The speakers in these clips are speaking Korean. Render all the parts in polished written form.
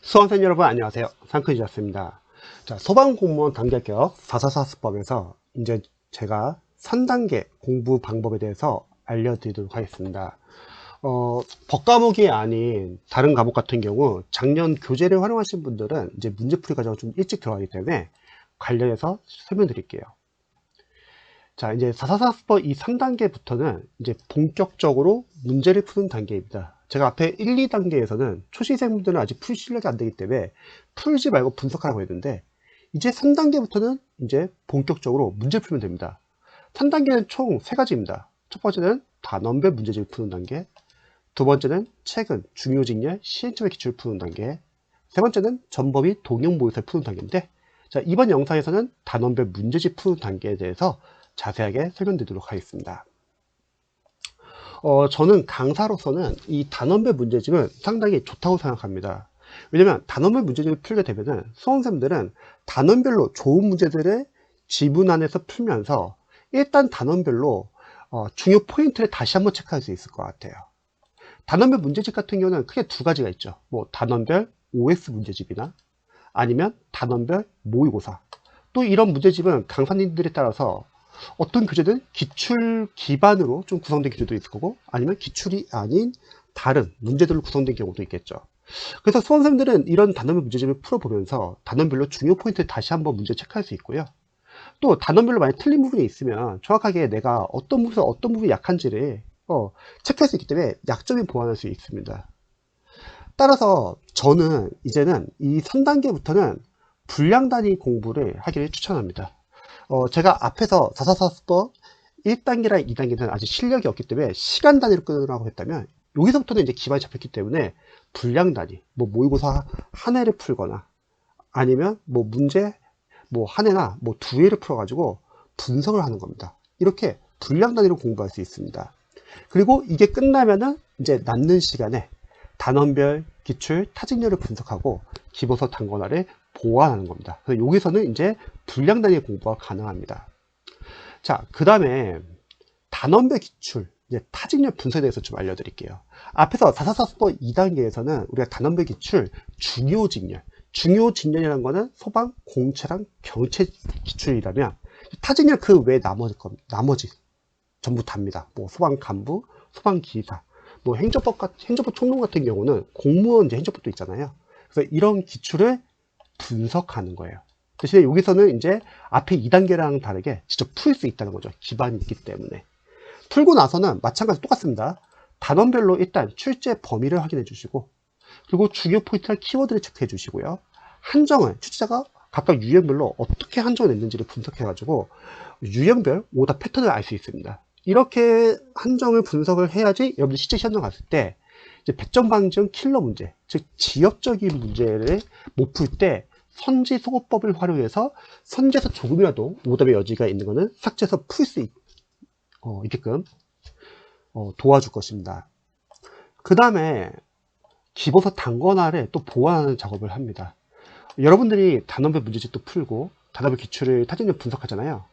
수험생 여러분 안녕하세요. 상크지였습니다. 자, 소방공무원 단계격 444수법에서 이제 제가 3단계 공부 방법에 대해서 알려드리도록 하겠습니다. 법과목이 아닌 다른 과목 같은 경우 작년 교재를 활용하신 분들은 이제 문제풀이 과정을 좀 일찍 들어가기 때문에 관련해서 설명드릴게요. 자, 이제 444수법 이 3단계부터는 이제 본격적으로 문제를 푸는 단계입니다. 제가 앞에 1, 2단계에서는 초시생분들은 아직 풀 실력이 안 되기 때문에 풀지 말고 분석하라고 했는데, 이제 3단계부터는 이제 본격적으로 문제 풀면 됩니다. 3단계는 총 3가지입니다. 첫 번째는 단원별 문제집을 푸는 단계, 두 번째는 최근 중요직렬 시행착오 기출을 푸는 단계, 세 번째는 전범 및 동형 모의고사를 푸는 단계인데, 자, 이번 영상에서는 단원별 문제집 푸는 단계에 대해서 자세하게 설명드리도록 하겠습니다. 저는 강사로서는 이 단원별 문제집은 상당히 좋다고 생각합니다. 왜냐면 단원별 문제집을 풀게 되면은 수험생들은 단원별로 좋은 문제들을 지문 안에서 풀면서 일단 단원별로 중요 포인트를 다시 한번 체크할 수 있을 것 같아요. 단원별 문제집 같은 경우는 크게 두 가지가 있죠. 뭐 단원별 OS 문제집이나 아니면 단원별 모의고사. 또 이런 문제집은 강사님들에 따라서 어떤 교재는 기출 기반으로 좀 구성된 교재도 있을 거고, 아니면 기출이 아닌 다른 문제들로 구성된 경우도 있겠죠. 그래서 수험생들은 이런 단원별 문제집을 풀어보면서 단원별로 중요 포인트를 다시 한번 문제 체크할 수 있고요. 또 단원별로 만약 틀린 부분이 있으면 정확하게 내가 어떤 부분에서 어떤 부분이 약한지를 체크할 수 있기 때문에 약점을 보완할 수 있습니다. 따라서 저는 이제는 이 3단계부터는 분량 단위 공부를 하기를 추천합니다. 제가 앞에서 444수법 1단계랑 2단계는 아직 실력이 없기 때문에 시간 단위로 끊으라고 했다면, 여기서부터는 이제 기반이 잡혔기 때문에 분량 단위, 뭐 모의고사 한 회를 풀거나 아니면 뭐 문제 뭐 한 회나 뭐 두 회를 풀어가지고 분석을 하는 겁니다. 이렇게 분량 단위로 공부할 수 있습니다. 그리고 이게 끝나면은 이제 남는 시간에 단원별 기출 타직률을 분석하고 기본서 단권화를 보완하는 겁니다. 그래서 여기서는 이제 분량 단위 공부가 가능합니다. 자, 그 다음에 단원별 기출 이제 타직률 분석에 대해서 좀 알려드릴게요. 앞에서 444수법 2단계에서는 우리가 단원별 기출 중요직렬이라는 거는 소방, 공채랑 경찰 기출이라면, 타직률 그 외 나머지 전부 답니다. 뭐 소방 간부, 소방 기사, 뭐 행정법 총론 같은 경우는 공무원 이제 행정법도 있잖아요. 그래서 이런 기출을 분석하는 거예요. 대신에 여기서는 이제 앞에 2단계랑 다르게 직접 풀 수 있다는 거죠. 기반이 있기 때문에. 풀고 나서는 마찬가지로 똑같습니다. 단원별로 일단 출제 범위를 확인해 주시고, 그리고 중요 포인트랑 키워드를 체크해 주시고요. 한정을 출제자가 각각 유형별로 어떻게 한정을 냈는지를 분석해 가지고 유형별 오답 패턴을 알 수 있습니다. 이렇게 한정을 분석을 해야지 여러분들 실제 시험 갔을 때 이제 100점 방지형 킬러 문제, 즉 지역적인 문제를 못 풀 때 선지소거법을 활용해서 선지에서 조금이라도 오답의 여지가 있는 것은 삭제해서 풀 수 있게끔 도와줄 것입니다. 그 다음에 기본서 단권화를 또 보완하는 작업을 합니다. 여러분들이 단원별 문제집도 풀고 단원별 기출을 타진력 분석하잖아요.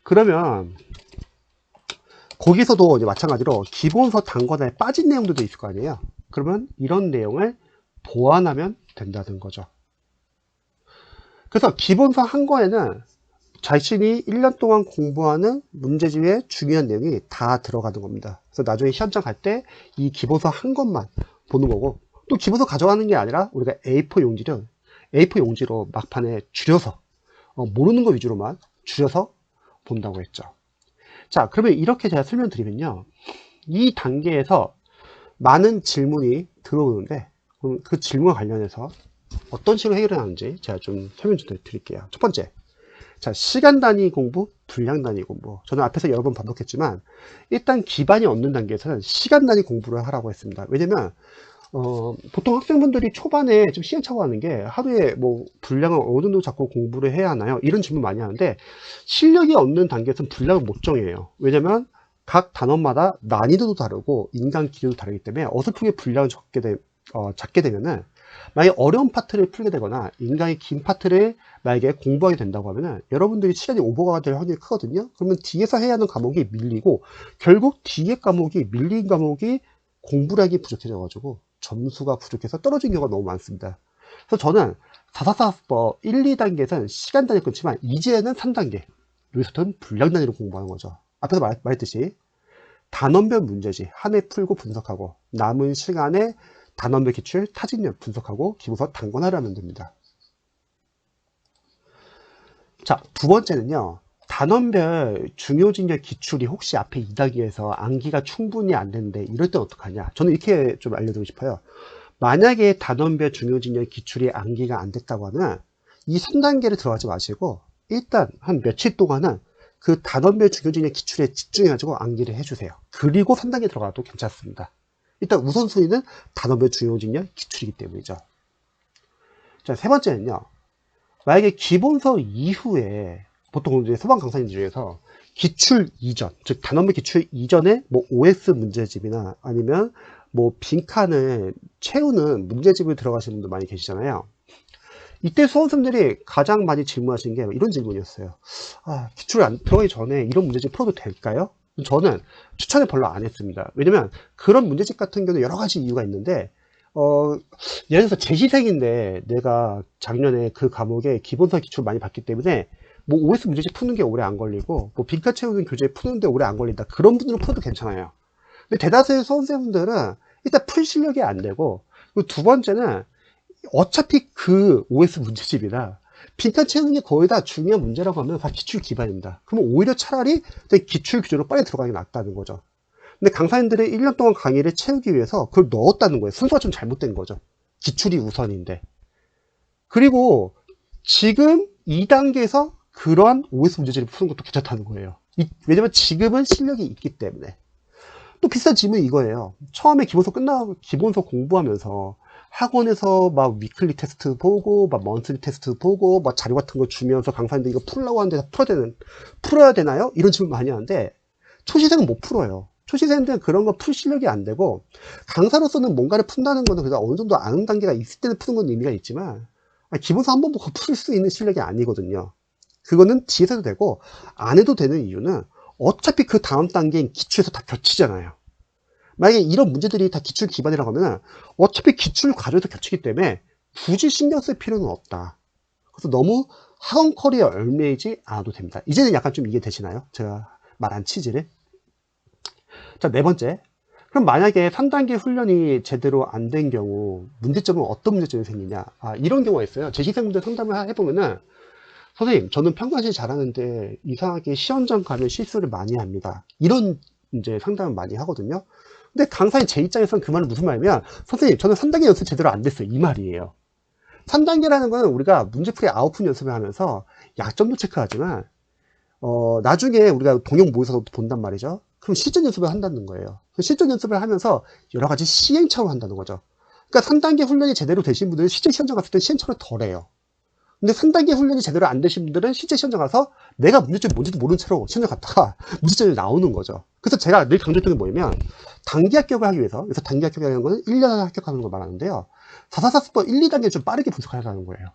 그러면 거기서도 이제 마찬가지로 기본서 단권화에 빠진 내용들도 있을 거 아니에요. 그러면 이런 내용을 보완하면 된다는 거죠. 그래서 기본서 한 권에는 자신이 1년 동안 공부하는 문제집의 중요한 내용이 다 들어가는 겁니다. 그래서 나중에 시험장 갈 때 이 기본서 한 권만 보는 거고, 또 기본서 가져가는 게 아니라 우리가 A4 용지로 막판에 줄여서 모르는 거 위주로만 줄여서 본다고 했죠. 자, 그러면 이렇게 제가 설명드리면요, 이 단계에서 많은 질문이 들어오는데 그 질문과 관련해서 어떤 식으로 해결하는지 제가 좀 설명 좀 드릴게요. 첫 번째, 자, 시간 단위 공부, 분량 단위 공부. 저는 앞에서 여러 번 반복했지만 일단 기반이 없는 단계에서는 시간 단위 공부를 하라고 했습니다. 왜냐면 보통 학생분들이 초반에 좀 시행착오 하는 게, 하루에 뭐 분량을 어느 정도 잡고 공부를 해야 하나요? 이런 질문 많이 하는데, 실력이 없는 단계에서는 분량을 못 정해요. 왜냐면 각 단원마다 난이도도 다르고 인간 기류도 다르기 때문에 어설프게 분량을 잡게 되면은, 만약에 어려운 파트를 풀게 되거나 인간이 긴 파트를 만약에 공부하게 된다고 하면은 여러분들이 시간이 오버가 될 확률이 크거든요. 그러면 뒤에서 해야 하는 과목이 밀리고, 결국 뒤에 과목이 밀린 과목이 공부량이 부족해져 가지고 점수가 부족해서 떨어진 경우가 너무 많습니다. 그래서 저는 444법 1, 2단계에서는 시간 단위 끊지만 이제는 3단계 여기서부터는 분량 단위로 공부하는 거죠. 앞에서 말했듯이 단원별 문제지 한 해 풀고 분석하고 남은 시간에 단원별 기출 타진력 분석하고 기본서 단권하려면 됩니다. 자, 두 번째는요. 단원별 중요진열 기출이 혹시 앞에 2단계에서 암기가 충분히 안 되는데 이럴 땐 어떡하냐. 저는 이렇게 좀 알려드리고 싶어요. 만약에 단원별 중요진열 기출이 암기가 안 됐다고 하면 이 3단계를 들어가지 마시고 일단 한 며칠 동안은 그 단원별 중요진열 기출에 집중해가지고 암기를 해주세요. 그리고 3단계 들어가도 괜찮습니다. 일단 우선순위는 단원별 중요진열 기출이기 때문이죠. 자, 세 번째는요. 만약에 기본서 이후에 보통 이제 소방 강사님들 중에서 기출 이전, 즉 단원별 기출 이전에 뭐 OS 문제집이나 아니면 뭐 빈칸을 채우는 문제집을 들어가시는 분들 많이 계시잖아요. 이때 수험생들이 가장 많이 질문하시는 게 이런 질문이었어요. 아, 기출 안 들어가기 전에 이런 문제집 풀어도 될까요? 저는 추천을 별로 안 했습니다. 왜냐면 그런 문제집 같은 경우는 여러 가지 이유가 있는데 예를 들어서 재시생인데 내가 작년에 그 과목에 기본서 기출 많이 봤기 때문에 뭐 OS 문제집 푸는 게 오래 안 걸리고 뭐 빈칸 채우는 교재 푸는데 오래 안 걸린다. 그런 분들은 풀어도 괜찮아요. 근데 대다수의 수험생분들은 일단 풀 실력이 안 되고 그리고 두 번째는 어차피 그 OS 문제집이나 빈칸 채우는 게 거의 다 중요한 문제라고 하면 다 기출 기반입니다. 그러면 오히려 차라리 기출 규제로 빨리 들어가는 게 낫다는 거죠. 근데 강사님들이 1년 동안 강의를 채우기 위해서 그걸 넣었다는 거예요. 순서가 좀 잘못된 거죠. 기출이 우선인데. 그리고 지금 2단계에서 그러한 OS 문제집을 푸는 것도 괜찮다는 거예요. 왜냐면 지금은 실력이 있기 때문에. 또 비슷한 질문이 이거예요. 처음에 기본서 공부하면서 학원에서 막 위클리 테스트 보고, 막 먼슬리 테스트 보고, 막 자료 같은 거 주면서 강사님들 이거 풀라고 하는데 풀어야 되나요? 이런 질문 많이 하는데, 초시생은 못 풀어요. 초시생들은 그런 거 풀 실력이 안 되고, 강사로서는 뭔가를 푼다는 거는 그래도 어느 정도 아는 단계가 있을 때는 푸는 건 의미가 있지만, 기본서 한 번 보고 풀 수 있는 실력이 아니거든요. 그거는 뒤에서 해도 되고, 안 해도 되는 이유는 어차피 그 다음 단계인 기출에서 다 겹치잖아요. 만약에 이런 문제들이 다 기출 기반이라고 하면 어차피 기출 과정에서 겹치기 때문에 굳이 신경 쓸 필요는 없다. 그래서 너무 학원 커리어 얽매이지 않아도 됩니다. 이제는 약간 좀 이해되시나요? 제가 말한 치즈를. 자, 네 번째. 그럼 만약에 3단계 훈련이 제대로 안 된 경우 문제점은 어떤 문제점이 생기냐? 이런 경우가 있어요. 제 시생분들 상담을 해보면은 선생님, 저는 평상시에 잘하는데 이상하게 시험 전 가면 실수를 많이 합니다. 이런 이제 상담을 많이 하거든요. 근데 강사인 제 입장에서는 그 말은 무슨 말이냐면 선생님, 저는 3단계 연습 제대로 안 됐어요. 이 말이에요. 3단계라는 거는 우리가 문제풀이 아웃풋 연습을 하면서 약점도 체크하지만 나중에 우리가 동영 모의고사도 본단 말이죠. 그럼 실전 연습을 한다는 거예요. 실전 연습을 하면서 여러 가지 시행착오를 한다는 거죠. 그러니까 3단계 훈련이 제대로 되신 분들은 실제 시험장 갔을 때 시행착오를 덜 해요. 근데 3단계 훈련이 제대로 안 되신 분들은 실제 시험장 가서 내가 문제점이 뭔지도 모르는 채로 시험장 갔다가 문제점이 나오는 거죠. 그래서 제가 늘 강조했던 게 뭐냐면 단기 합격을 하기 위해서, 그래서 단기 합격이라는 거는 1년 안에 합격하는 걸 말하는데요. 444법 1, 2단계 좀 빠르게 분석하자는 거예요.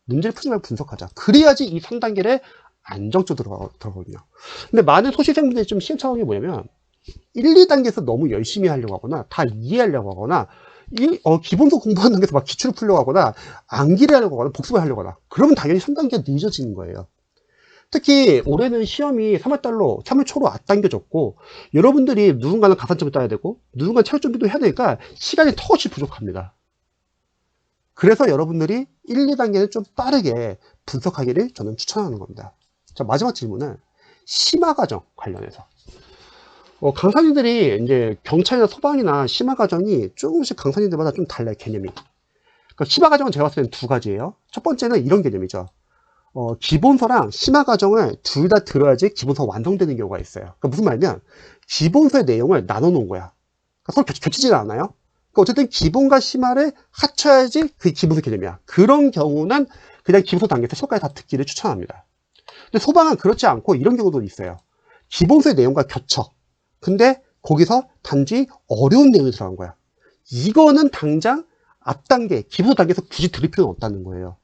문제를 풀지 말고 분석하자. 그래야지 이 3단계를 안정적으로 들어가거든요. 근데 많은 소시생분들이 좀 시행착오한 게 뭐냐면 1, 2단계에서 너무 열심히 하려고 하거나 다 이해하려고 하거나 기본서 공부하는 단계에서 막 기출을 풀려고 하거나 암기를 하려고 하거나 복습을 하려고 하거나 그러면 당연히 3단계가 늦어지는 거예요. 특히 올해는 시험이 3월 초로 앞당겨졌고 여러분들이 누군가는 가산점을 따야 되고 누군가는 체력 준비도 해야 되니까 시간이 턱없이 부족합니다. 그래서 여러분들이 1, 2단계는 좀 빠르게 분석하기를 저는 추천하는 겁니다. 자, 마지막 질문은 심화 과정 관련해서 강사님들이 이제 경찰이나 소방이나 심화 과정이 조금씩 강사님들마다 좀 달라요, 개념이. 그러니까 심화 과정은 제가 봤을 때는 두 가지예요. 첫 번째는 이런 개념이죠. 기본서랑 심화 과정을 둘 다 들어야지 기본서 완성되는 경우가 있어요. 그러니까 무슨 말이냐면 기본서의 내용을 나눠 놓은 거야. 그러니까 서로 겹치지는 않아요. 그러니까 어쨌든 기본과 심화를 합쳐야지 그게 기본서 개념이야. 그런 경우는 그냥 기본서 단계에서 시험까지 다 듣기를 추천합니다. 근데 소방은 그렇지 않고 이런 경우도 있어요. 기본서의 내용과 겹쳐. 근데 거기서 단지 어려운 내용이 들어간 거야. 이거는 당장 앞 단계, 기본서 단계에서 굳이 들을 필요는 없다는 거예요.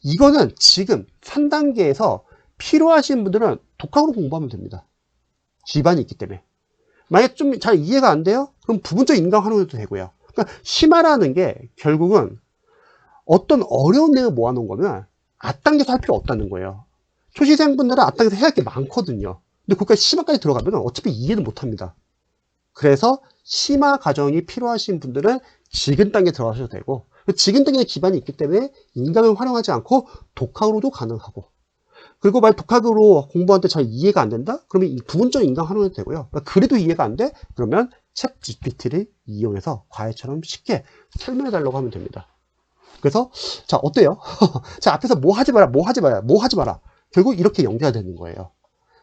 이거는 지금 3단계에서 필요하신 분들은 독학으로 공부하면 됩니다. 기반이 있기 때문에. 만약 좀 잘 이해가 안 돼요? 그럼 부분적 인강화로 해도 되고요. 그러니까 심화라는 게 결국은 어떤 어려운 내용을 모아놓은 거면 앞당겨서 할 필요 없다는 거예요. 초시생분들은 앞당겨서 해야 할 게 많거든요. 근데 거기까지 심화까지 들어가면 어차피 이해는 못합니다. 그래서 심화 과정이 필요하신 분들은 지금 단계에 들어가셔도 되고, 지금 단계에 기반이 있기 때문에 인강을 활용하지 않고 독학으로도 가능하고, 그리고 만약 독학으로 공부하는데 잘 이해가 안 된다? 그러면 이 부분적인 인강 활용해도 되고요. 그래도 이해가 안 돼? 그러면 챗 GPT를 이용해서 과외처럼 쉽게 설명해 달라고 하면 됩니다. 그래서 자, 어때요? 자, 앞에서 뭐 하지 마라, 뭐 하지 마라, 뭐 하지 마라. 결국 이렇게 연계가 되는 거예요.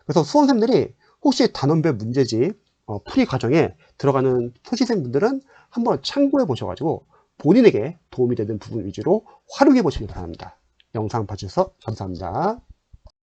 그래서 수험생들이 혹시 단원별 문제집 풀이 과정에 들어가는 소시생분들은 한번 참고해 보셔가지고 본인에게 도움이 되는 부분 위주로 활용해 보시기 바랍니다. 영상 봐주셔서 감사합니다.